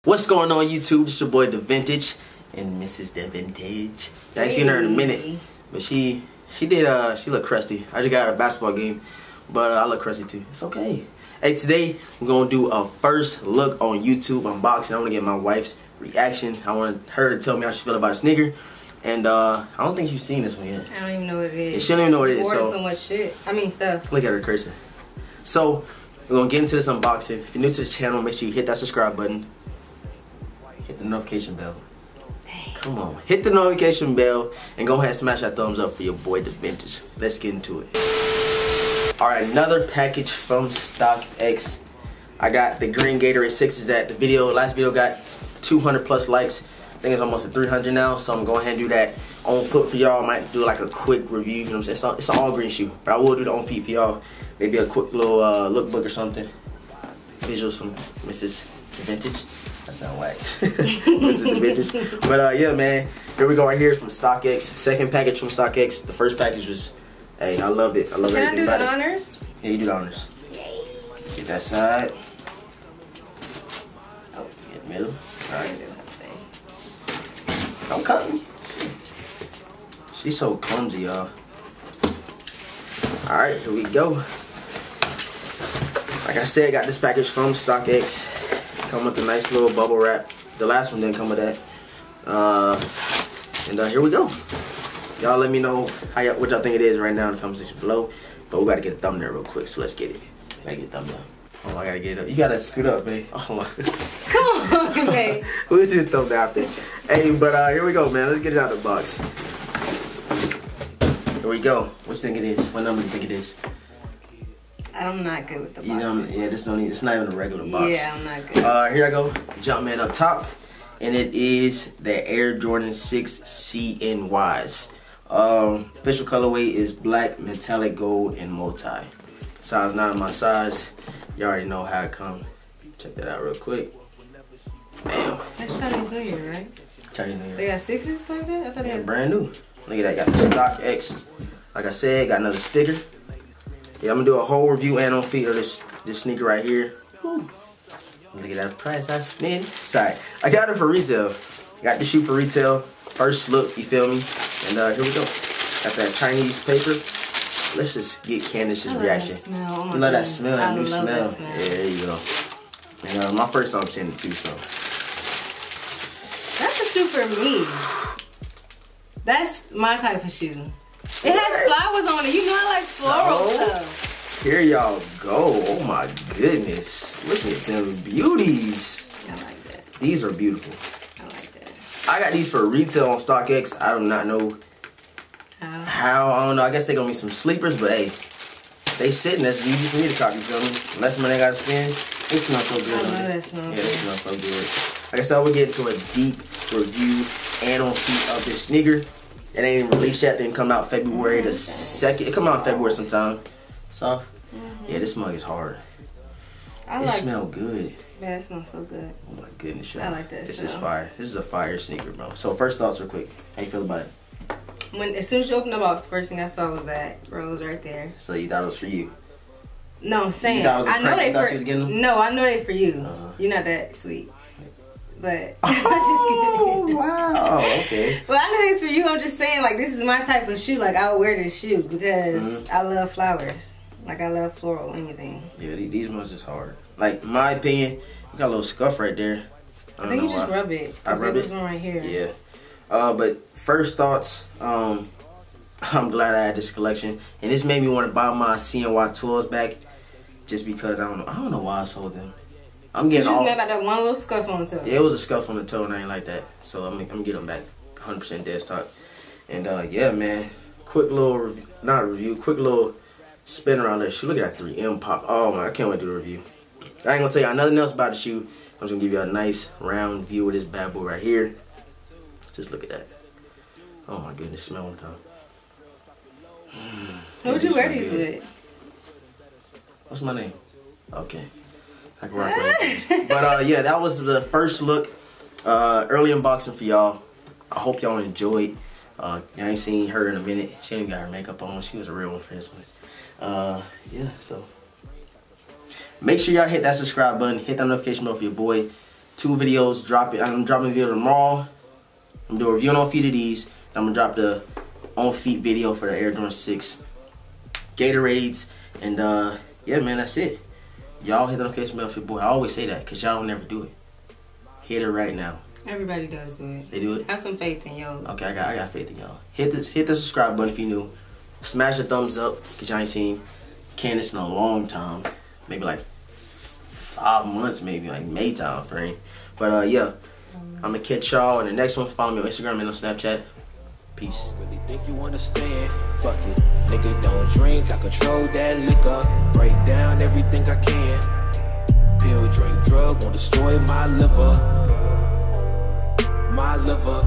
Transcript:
What's going on YouTube? It's your boy DeVintage and Mrs. DeVintage. I ain't seen her in a minute, but she looked crusty. I just got out of a basketball game, but I look crusty too. It's okay. Hey, today we're gonna do a first look on YouTube unboxing. I want to get my wife's reaction. I want her to tell me how she feel about a sneaker. And I don't think she's seen this one yet. I don't even know what it is. Yeah, she don't even know what it is. So much shit. I mean stuff. Look at her cursing. So we're gonna get into this unboxing. If you're new to the channel, make sure you hit that subscribe button. Hit the notification bell. Dang. Come on, hit the notification bell and go ahead and smash that thumbs up for your boy DeVintage. Let's get into it. Alright, another package from StockX. I got the green Gatorade 6s that the last video got 200 plus likes. I think it's almost at 300 now, so I'm going to go ahead and do that on foot for y'all. I might do like a quick review, you know what I'm saying? It's an all green shoe, but I will do the on feet for y'all. Maybe a quick little lookbook or something. Visuals from Mrs. DeVintage. That sound whack. Mrs. DeVintage. But yeah, man, here we go right here from StockX. Second package from StockX. The first package was, hey, I loved it. I love everything about it. Can I do the honors? Yeah, you do the honors. Yay. Get that side. Oh, get the middle. Alright. Don't cut me. She's so clumsy, y'all. Alright, here we go. Like I said, got this package from StockX. Come with a nice little bubble wrap. The last one didn't come with that. And here we go. Y'all let me know what y'all think it is right now in the comment section below. But we gotta get a thumbnail real quick, so let's get it. Gotta get a thumbnail. Oh, I gotta get it up. You gotta scoot up, babe. Oh, come on, babe. We'll do a thumbnail after. Hey, but here we go, man. Let's get it out of the box. Here we go. What you think it is? What number do you think it is? I'm not good with the box. You know, yeah, it's not even a regular box. Yeah, I'm not good. Here I go. Jumpman up top. And it is the Air Jordan 6 CNYs. Official colorway is black, metallic gold, and multi. Size 9 my size. You already know how it comes. Check that out real quick. Bam. That's Chinese New Year, right? Chinese New Year. They got 6s like that? I thought they had brand new. Look at that. Got the StockX. Like I said, got another sticker. Yeah, I'm gonna do a whole review and on feet of this sneaker right here. Whew. Look at that price I spent. Sorry, I got it for retail. Got the shoe for retail. First look, you feel me? And here we go. Got that Chinese paper. Let's just get Candace's reaction. That smell. Oh you love that smell, that new smell. Yeah, there you go. And my first time seeing it too, so. That's a shoe for me. That's my type of shoe. It has flowers on it. You know I like floral stuff. Here y'all go. Oh my goodness. Look at them beauties. I like that. These are beautiful. I like that. I got these for retail on StockX. I do not know how. I don't know. I guess they're going to be some sleepers, but hey, they sitting. That's easy for me to copy, you feel me? Less money I got to spend. They smell so good. I know that smell. Yeah, they smell so good. Like I said, we'll get into a deep review and on feet of this sneaker. It ain't even released yet. It didn't come out February the 2nd. It come out in February sometime. So, yeah, this mug is hard. It smells good. Yeah, it smells so good. Oh my goodness, y'all. I like that. This is fire. This is a fire sneaker, bro. So first thoughts real quick. How you feel about it? As soon as you opened the box, first thing I saw was that rose right there. So you thought it was for you? No, I'm saying. You thought it was a I know prank? they You thought for. she was getting them? No, I know they for you. You're not that sweet. But oh wow, okay. Well, I know it's for you. I'm just saying, like, this is my type of shoe. Like, I would wear this shoe because I love flowers. Like, I love floral anything. Yeah, these ones is hard. Like, in my opinion, you got a little scuff right there. I think you just rub it. I rub it. One right here. Yeah. But first thoughts. I'm glad I had this collection, and this made me want to buy my CNY 12s back, just because I don't know why I sold them. I'm getting all. You about that one little scuff on the toe. Yeah, it was a scuff on the toe, and I ain't like that. So I'm getting them back 100% dead stock. And yeah, man, quick little quick little spin around that shoe. Look at that 3M pop. Oh my, I can't wait to do the review. I ain't gonna tell y'all nothing else about the shoe. I'm just gonna give you a nice round view of this bad boy right here. Just look at that. Oh my goodness, smell one time. Who would you wear these with? What's my name? Okay. I can rock with it. But yeah, that was the first look. Early unboxing for y'all. I hope y'all enjoyed. I ain't seen her in a minute. She ain't got her makeup on. She was a real one for this one. Yeah, so make sure y'all hit that subscribe button, hit that notification bell for your boy. 2 videos dropping. I'm dropping a video tomorrow. I'm doing a review on feet of these. I'm gonna drop the on feet video for the Air Jordan 6 Gatorades. And yeah, man, that's it. Y'all hit the notification bell for your boy. I always say that because y'all don't never do it. Hit it right now. Everybody does do it. They do it? Have some faith in y'all. Okay, I got faith in y'all. Hit the subscribe button if you're new. Smash the thumbs up because y'all ain't seen Candace in a long time. Maybe like 5 months, maybe like May time frame. But yeah, I'm gonna catch y'all in the next one. Follow me on Instagram and on Snapchat. Peace. Really think you understand? Fuck it, nigga, don't drink. I control that liquor. Break down everything I can. Pill, drink, drug, won't destroy my liver. My liver.